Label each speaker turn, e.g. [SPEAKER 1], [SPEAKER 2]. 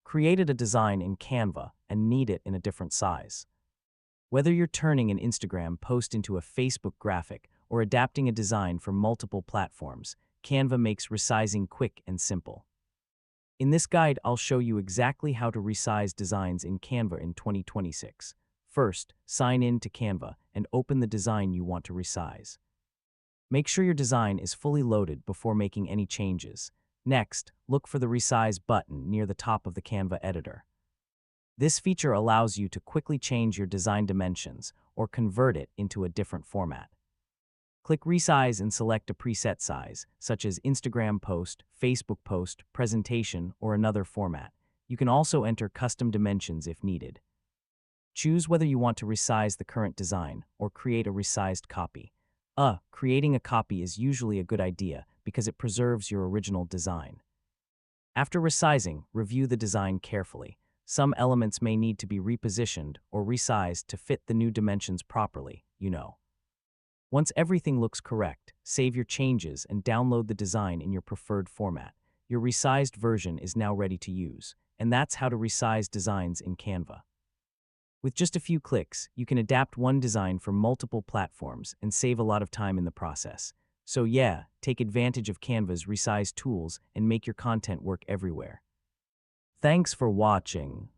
[SPEAKER 1] created a design in Canva and need it in a different size. Whether you're turning an Instagram post into a Facebook graphic or adapting a design for multiple platforms, Canva makes resizing quick and simple. In this guide, I'll show you exactly how to resize designs in Canva in 2026. First, sign in to Canva and open the design you want to resize. Make sure your design is fully loaded before making any changes. Next, look for the Resize button near the top of the Canva editor. This feature allows you to quickly change your design dimensions or convert it into a different format. Click Resize and select a preset size, such as Instagram post, Facebook post, presentation, or another format. You can also enter custom dimensions if needed. Choose whether you want to resize the current design or create a resized copy. Creating a copy is usually a good idea because it preserves your original design. After resizing, review the design carefully. Some elements may need to be repositioned or resized to fit the new dimensions properly, Once everything looks correct, save your changes and download the design in your preferred format. Your resized version is now ready to use, and that's how to resize designs in Canva. With just a few clicks, you can adapt one design for multiple platforms and save a lot of time in the process. So yeah, take advantage of Canva's resize tools and make your content work everywhere. Thanks for watching.